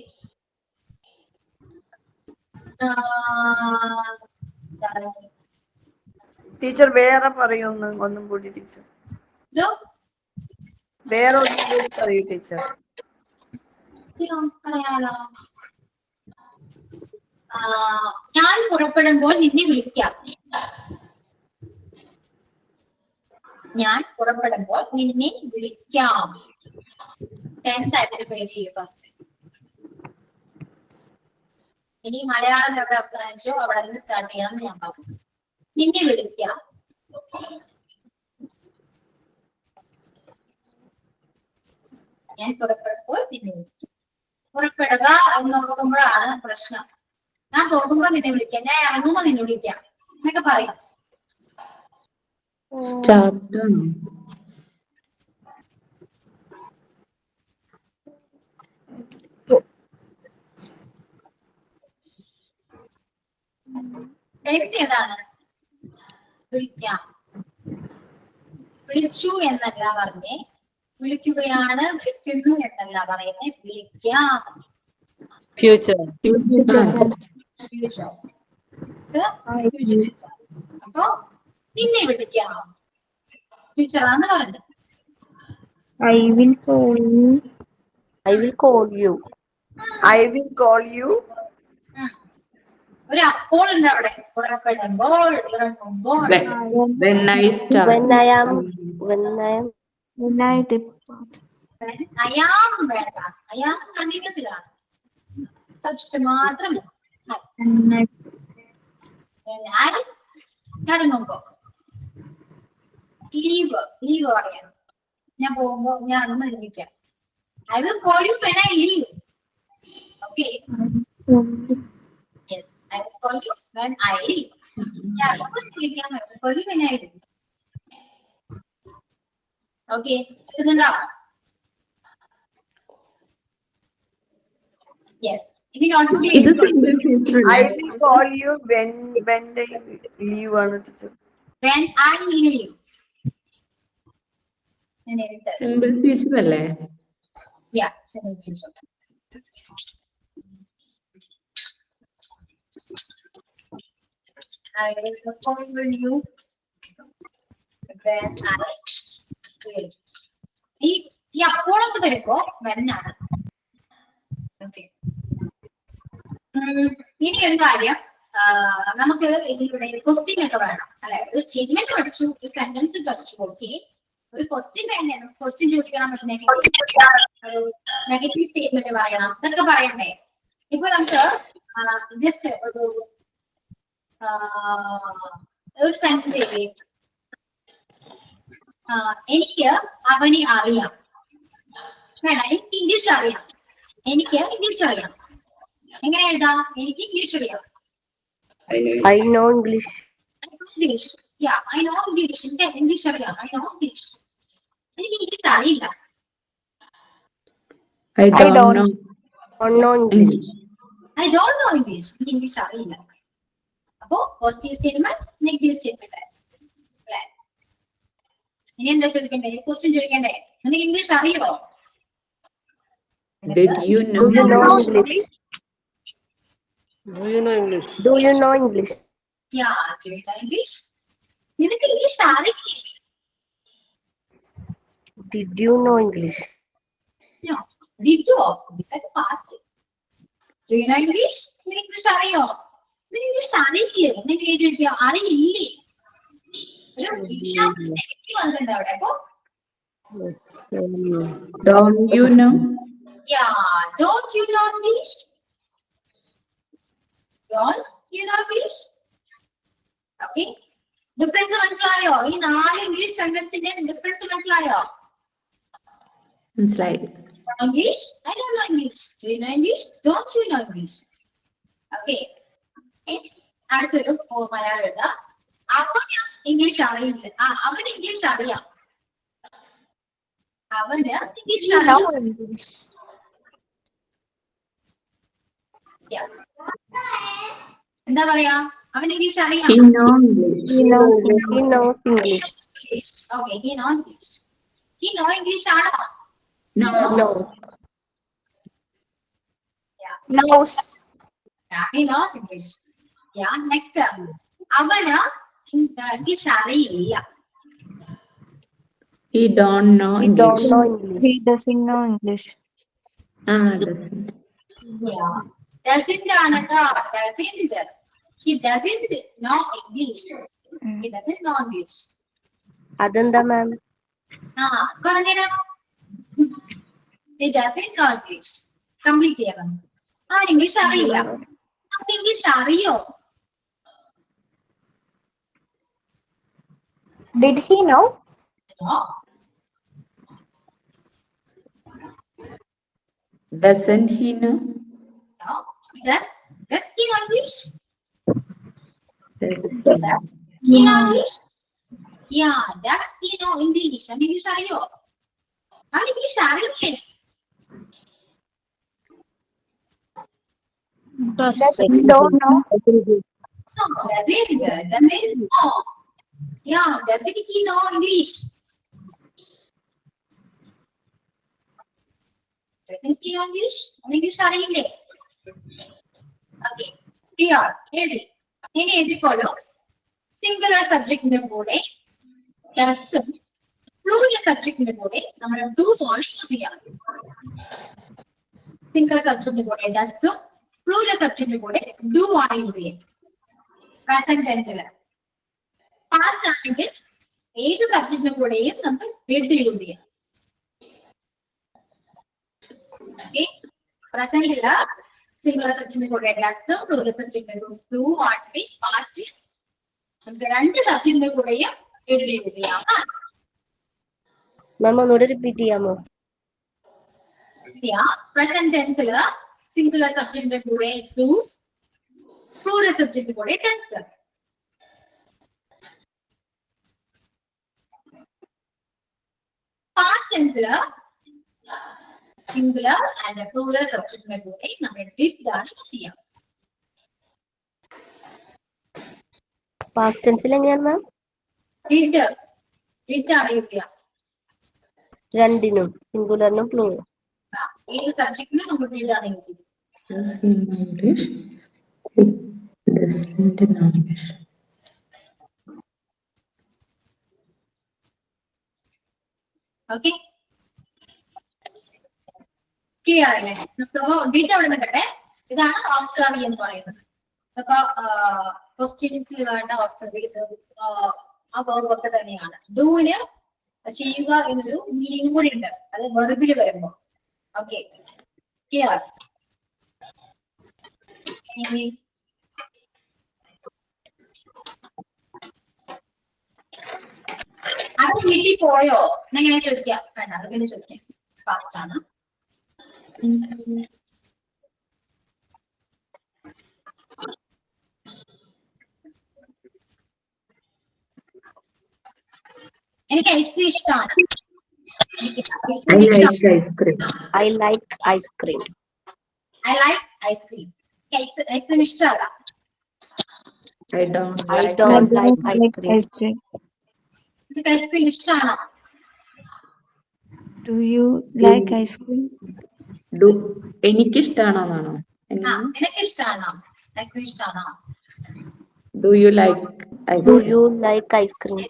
Teacher വേറെ പറയുന്നു, ഒന്നും കൂടി ടീച്ചർ. വേറെ ഒന്നും കൂടി പറയൂ ടീച്ചർ. ഞാൻ പുറപ്പെടുമ്പോൾ നിന്നെ വിളിക്കാം. ഞാൻ പുറപ്പെടുമ്പോൾ നിന്നെ വിളിക്കാം. 10th ഐഡന്റിഫൈ ചെയ്യും ഫസ്റ്റ്. ഇനി മലയാളം എവിടെ അവസാനിച്ചോ അവിടെ നിന്ന് സ്റ്റാർട്ട് ചെയ്യണം എന്ന് ഞാൻ പറഞ്ഞു. നിന്നെ വിളിക്കാം. ഞാൻ പുറപ്പെടുമ്പോൾ നിന്നെ വിളിക്കാം. പുറപ്പെടുക എന്ന് നോക്കുമ്പോഴാണ് പ്രശ്നം. ഞാൻ പോകുമ്പോ നിന്നെ വിളിക്കാം, ഞാൻ ഇറങ്ങുമ്പോ നിന്നെ വിളിക്കാം എന്നൊക്കെ പറയും. ഏതാണ്? വിളിക്കാം. വിളിച്ചു എന്നല്ല പറഞ്ഞേ, വിളിക്കുകയാണ്, വിളിക്കുന്നു എന്നല്ല പറയുന്നേ, വിളിക്കാം. ഫ്യൂച്ചർ. അപ്പൊ നിന്നെ വിളിക്കാം ഫ്യൂച്ചറാന്ന് പറഞ്ഞു. I will call you. ഒരു അപ്പോൾ ഉണ്ട് അവിടെ. പുറപ്പെടുമ്പോൾ, ഇറങ്ങുമ്പോൾ. When I start. When I depart. I am വേണ്ട, അയാം കണ്ടിന്യൂസിലാണ്. സബ്ജക്ട് മാത്രം. ഇറങ്ങുമ്പോ ലീവ് പറയാം. ഞാൻ പോകുമ്പോ ഞാൻ ഇറങ്ങുമ്പോ വിളിക്കാം. I will call you when I leave. Okay. Yes. I will call you when I leave. Yeah, വിളിക്കാൻ I will call you when I leave. Okay, എഴുതുന്നുണ്ടോ? Yes. ഇനി നോട്ട്ബുക്കിൽ ഇത് എഴുതിക്കോളൂ. സിമ്പിൾ ഫ്യൂച്ചർ I അല്ലേ? will call you when I leave ആണ് teacher. When I leave. ഞാൻ എഴുതി. Simple future അല്ലേ? Yeah, simple future. I will call you when I leave. ഈ അപ്പോഴൊക്കെ വരുമ്പോ when ആണ്. Okay. ഇനി ഒരു കാര്യം നമുക്ക് ഇതിലൂടെ ക്വസ്റ്റ്യൻ ഒക്കെ വേണം അല്ലെ? ഒരു സ്റ്റേറ്റ്മെന്റ് പഠിച്ചു, ഒരു സെന്റൻസ് പഠിച്ചു. ഓക്കെ, ഒരു ക്വസ്റ്റ്യൻ വേണ്ടേ? നമുക്ക് ക്വസ്റ്റ്യൻ ചോദിക്കണം, ഒരു നെഗറ്റീവ് സ്റ്റേറ്റ്മെന്റ് പറയണം, ഇതൊക്കെ പറയണ്ടേ? ഇപ്പൊ നമുക്ക് ജസ്റ്റ് ഒരു സെന്റൻസ് എഴുതി, എനിക്ക് അവനെ അറിയാം. വേണ്ട, എനിക്ക് ഇംഗ്ലീഷ് അറിയാം. എനിക്ക് ഇംഗ്ലീഷ് അറിയാം. എങ്ങനെ എഴുതാം? എനിക്ക് ഇംഗ്ലീഷ് അറിയാം. I know English. English. Yeah, I know English. എനിക്ക് ഇംഗ്ലീഷ് അറിയാം. I know English. എനിക്ക് ഇംഗ്ലീഷ് അറിയില്ല. I don't know Unknown English. I don't know English. എനിക്ക് ഇംഗ്ലീഷ് അറിയില്ല. അപ്പോ പോസിറ്റീവ് സ്റ്റേറ്റ്മെന്റ്, നെഗറ്റീവ് സ്റ്റേറ്റ്മെന്റ് അല്ലേ? ഇനി എന്താ ചോദിക്കണ്ടേ? ക്വസ്റ്റ്യൻ ചോദിക്കണ്ടേ? നിനക്ക് ഇംഗ്ലീഷ് അറിയോ? Did you know? Do you know English? Do you know English? Do you know English? Yeah, do you know English? നിനക്ക് ഇംഗ്ലീഷ് അറിയില്ലേ? Did you know English? No. Did you? That's past. Do you know English? നിനക്ക് English അറിയോ? നിനക്ക് English അറിയില്ലേ? നിനക്ക് ചോദിക്കുക അറിയില്ലേ? ഒരു നെഗറ്റീവ് വന്നിട്ടുണ്ട് അവിടെ. അപ്പൊ Don't you know? yeah, don't you know English? Don't you know English? Okay. Difference മനസ്സിലായോ? ഈ 4 ഇംഗ്ലീഷ് സെന്റൻസിന്റെ ഡിഫറൻസ് മനസ്സിലായോ? മനസ്സിലായി. English? I don't know English. Do you know English? Don't you know English? Okay. അടുത്തൊരു മലയാളം എഴുതാം. അവന് ഇംഗ്ലീഷ് അറിയില്ല. അവന് English അറിയാം. അവന് ഇംഗ്ലീഷ് അറിയാം. എന്താ പറയാ? അവൻ ഇംഗ്ലീഷ് അറിയാം. He knows English. He knows English. Okay, he knows English. He knows English ആണോ? No. No. Knows. Yeah, he knows English. Yeah, next. അവന് ഇംഗ്ലീഷ് അറിയില്ല. He don't know He English. don't know English. He doesn't know English. Doesn't. Yeah. Doesn't ആണ് ട്ടോ. Doesn't. He doesn't know English. He doesn't know English. അതെന്താ മാം? പറഞ്ഞുതരാം. He doesn't know English. Complete ചെയ്യാം. അവൻ English അറിയില്ല. അവൻ English അറിയോ? Did he know? No. Doesn't he know? No. Does he know English? Does He know English? Yeah, does he know English? അവൻ English അറിയോ? അവൻ ഇംഗ്ലീഷ് അറിയില്ലേ? Don't know. No, doesn't know. Yeah, doesn't he know English? Doesn't he know English? English അറിയില്ലേ? Okay, clear. എഴുതി. ഇനി എഴുതിക്കോളൂ. Singular സബ്ജക്റ്റിന്റെ കൂടെ ഡസും plural സബ്ജക്റ്റിന്റെ കൂടെ നമ്മൾ ഡു ആണ് യൂസ് ചെയ്യാം. സിംഗുലർ സബ്ജക്റ്റിന്റെ കൂടെ ഡസും പ്ലൂറൽ സബ്ജക്റ്റിന്റെ കൂടെ ഡു ആണ് യൂസ് ചെയ്യാം. പ്രസന്റ് ടെൻസിൽ പാസ്റ്റ് ആണെങ്കിൽ ഏത് സബ്ജക്റ്റിന്റെ കൂടെയും നമുക്ക് ഡിഡ് യൂസ് ചെയ്യാം. പ്രസന്റില് സിംഗുലർ സബ്ജക്റ്റിന്റെ കൂടെ ഡസും പ്ലൂറൽ സബ്ജക്റ്റിന്റെ കൂടെ ഡു ആണെങ്കിൽ പാസ്റ്റ് നമുക്ക് 2 സബ്ജക്റ്റിന്റെ കൂടെയും ഡിഡ് യൂസ് ചെയ്യാം. മാം ഒന്നുകൂടെ റിപ്പീറ്റ് ചെയ്യാമോ? പ്രസന്റ് ടെൻസില് സിംഗുലർ സബ്ജക്റ്റിന്റെ കൂടെ ഡു, പ്ലൂറൽ സബ്ജക്ട് കൂടെ ടെൻസ്. പാസ്റ്റ് ടെൻസില് സിംഗുലർ ആൻഡ് പ്ലൂറൽ സബ്ജക്റ്റിനെ കൂടെ നമ്മൾ ഡിഡ് ആണ് യൂസ് ചെയ്യാം. പാസ്റ്റ് ടെൻസിൽ എങ്ങനെയാണ് മാം? ഡിഡ് ആണ് യൂസ് ചെയ്യാം. രണ്ടിനും, സിംഗുലറിനും പ്ലൂറൽ. ഈ സബ്ജക്റ്റിന് നമ്മൾ ഡിഡ് ആണ് യൂസ് ചെയ്യുന്നത്. ഓക്കെ, ക്ലിയർ അല്ലേ? ഡിഡ് അവിടെ നിൽക്കട്ടെ. ഇതാണ് ഓബ്സർവ് എന്ന് പറയുന്നത്. ഇതൊക്കെ ക്വസ്റ്റ്യൻസിൽ വേണ്ട ഓബ്സർവ് ആ വേർബ് ഒക്കെ തന്നെയാണ്. ഡൂവിന് ചെയ്യുക എന്നൊരു മീനിങ് കൂടി ഉണ്ട്, അത് വെർബിൽ വരുമ്പോ. Okay, clear. അത് വീട്ടിൽ പോയോ എന്നെങ്ങനെ ചോദിക്കാം? വേണ്ട, അത് പിന്നെ ചോദിക്കാം. ഫാസ്റ്റ് ആണ്. എനിക്ക് ഐസ്ക്രീം ഇഷ്ടമാണ്. I like ice cream. Ice cream ഇഷ്ടമല്ല. I don't like ice cream. എനിക്ക് ഐസ്ക്രീം ഇഷ്ടമാണോ? Do you like ice cream? എനിക്കിഷ്ടാണോന്നാണോ? നിനക്ക് ഇഷ്ടമാണോ ഐസ്ക്രീം? ഇഷ്ടമാണോ? Do you like ice Do cream? you like ice cream?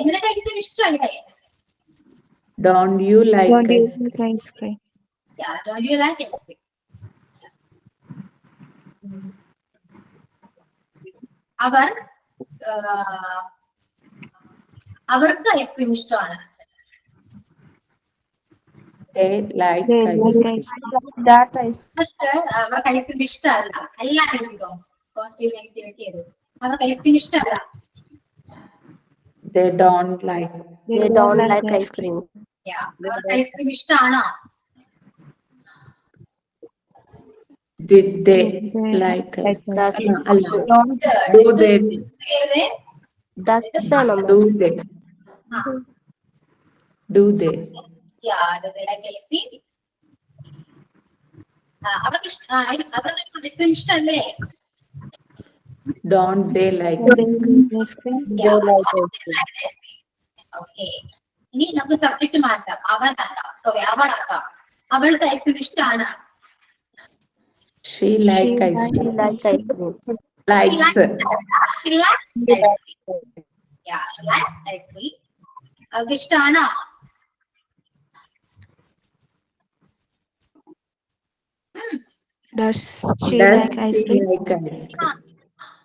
നിനക്ക് ഐസ്ക്രീം ഇഷ്ടമല്ലേ? Don't you like Don't you ice cream? like ice cream? Yeah, don't you like ice cream? അവർക്ക് ice cream ഇഷ്ടമാണ്. They like They ice like cream. ice cream. അവർക്ക് ice cream ഇഷ്ടമല്ല. എല്ലാവരും എഴുതിക്കോ, positive negativity ചെയ്തു. അവർക്ക് ഐസ്ക്രീം ഇഷ്ടമല്ല. They don't like. They don't like ice cream. അവർക്ക് ഐസ്ക്രീം ഇഷ്ടമാണോ? Did they They like ice cream? ice cream. Do they? Does ഇതാണോ മാം? Do they? Do they? like ice cream. അവർക്ക് ഐസ്ക്രീം ഇഷ്ടമല്ലേ? Don't they like They ice cream? like ice cream. Okay, ഇനി നമുക്ക് subject മാറ്റാം. അവളാക്കാം. അവൾക്ക് ice cream ഇഷ്ടമാണ്. She like ice She cream. likes ice cream. Likes. She likes ice cream. Yeah, she likes ice cream. അവൾക്ക് ഇഷ്ടമാണോ? Does she Does like ice she cream? like ice cream?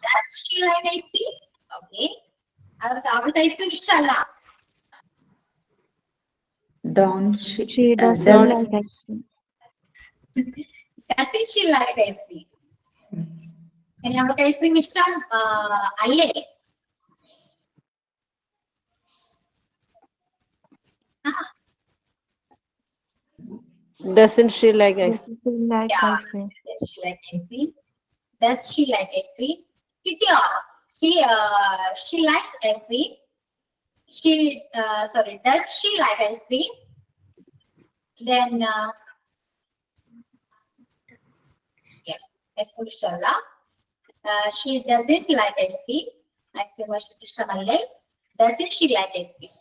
Does she like ice cream? Okay. അവൾക്ക് ice cream ഇഷ്ടമല്ല. Don't she? She doesn't like ice cream. Doesn't she like ice cream? ഇനി അവൾക്ക് ice cream ഇഷ്ടം അല്ലേ? Doesn't she like ice cream? Does she like ice cream? Does she like ice cream? Does she like ice cream? Kitty, she likes ice cream. Does she like ice cream? Then ice cream ishtalla. She doesn't like ice cream. Ice cream ishtamalle. Doesn't she like ice cream?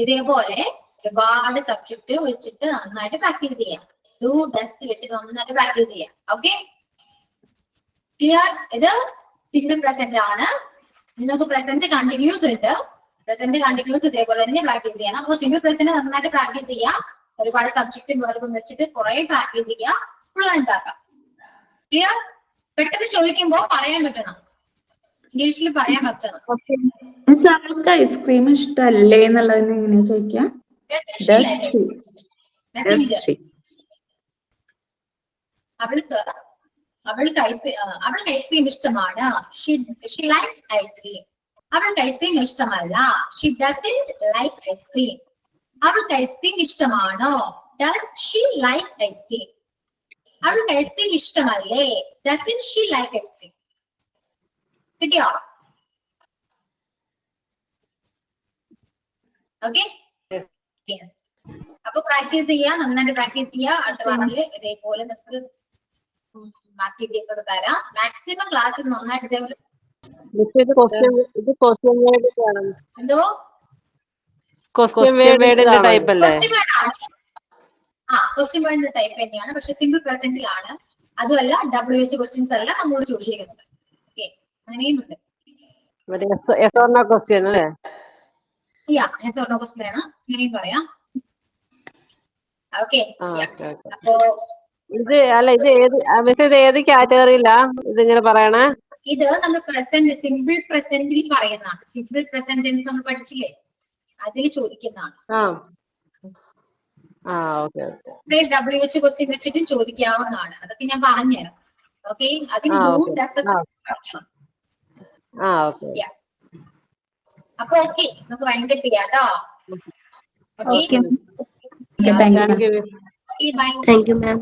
ഇതേപോലെ ഒരുപാട് subject വെച്ചിട്ട് നന്നായിട്ട് practice ചെയ്യാം. Do dust വെച്ചിട്ട് നന്നായിട്ട് practice ചെയ്യാം. Okay, clear? ഇത് single present ആണ്. നിങ്ങൾക്ക് പ്രസന്റ് കണ്ടിന്യൂസ് ഉണ്ട്. പ്രസന്റ് കണ്ടിന്യൂസ് ഇതേപോലെ തന്നെ പ്രാക്ടീസ് ചെയ്യണം. അപ്പോൾ സിംഗിൾ പ്രസന്റ് നന്നായിട്ട് പ്രാക്ടീസ് ചെയ്യാം. ഒരുപാട് സബ്ജക്റ്റും വെർബും വെച്ചിട്ട് കുറെ പ്രാക്ടീസ് ചെയ്യാം. ഫ്ലുവന്റ് ആക്കാം. ക്ലിയർ? പെട്ടെന്ന് ചോദിക്കുമ്പോൾ പറയാൻ പറ്റണം. ഇംഗ്ലീഷിൽ പറയാൻ പറ്റണം. അവൾക്ക് ഐസ്ക്രീം ഇഷ്ടല്ലേ എന്നുള്ളതിന് എങ്ങനെയാ ചോദിക്കാം? അവൾക്ക് ഐസ്ക്രീം ഇഷ്ടമാണ്. She likes ice cream. അവൾക്ക് ഐസ്ക്രീം ഇഷ്ടമല്ല. She doesn't like ice cream. അവൾക്ക് ഐസ്ക്രീം ഇഷ്ടമാണോ? Does she like ice cream? അവൾക്ക് ഐസ്ക്രീം ഇഷ്ടമല്ലേ? Doesn't she like ice cream? കിട്ടിയോ? Okay, yes. അപ്പൊ പ്രാക്ടീസ് ചെയ്യാ, നന്നായിട്ട് പ്രാക്ടീസ് ചെയ്യാ. അടുത്ത ക്ലാസ്സിൽ ഇതേപോലെ നമുക്ക് ആക്ടിവിറ്റീസ് ഒക്കെ തരാം. മാക്സിമം ക്ലാസ്സിൽ നന്നായിട്ട് ഇതേപോലെ. എന്തോ ക്വസ്റ്റ്യൻ വേർഡ് ടൈപ്പ് അല്ലേ? ക്വസ്റ്റ്യൻ വേർഡ് ടൈപ്പ് തന്നെയാണ്, പക്ഷെ സിംപിൾ പ്രസന്റിലാണ്. അതുമല്ല WH ക്വസ്റ്റ്യൻസ് അല്ല നമ്മളോട് ചോദിച്ചിരിക്കുന്നത്. ഓക്കെ, അങ്ങനെയും ഉണ്ട്. ക്വസ്റ്റ്യൻ അല്ലേ? ക്വസ്റ്റ്യൻ ആണ്, അങ്ങനെയും പറയാം. ഓക്കെ, അപ്പോ ഇത് ഏത് കാറ്റഗറിയിലാ ഇതിങ്ങനെ പറയണേ? ഇത് നമ്മൾ പ്രസന്റ്, സിമ്പിൾ പ്രസന്റിൽ പറയുന്നതാണ്. സിമ്പിൾ പ്രസന്റ് ടെൻസ് നമ്മൾ പഠിച്ചില്ലേ, അതിൽ ചോദിക്കുന്നതാണ്. WH ക്വസ്റ്റ്യൻ വെച്ചിട്ട് ചോദിക്കാവുന്നതാണ്. അതൊക്കെ ഞാൻ പറഞ്ഞുതരാം. ഓക്കെ, അതിന് അപ്പൊ ഓക്കെ, നമുക്ക് വൈൻഡപ്പ് ചെയ്യാം കേട്ടോ. Okay, thank you ma'am.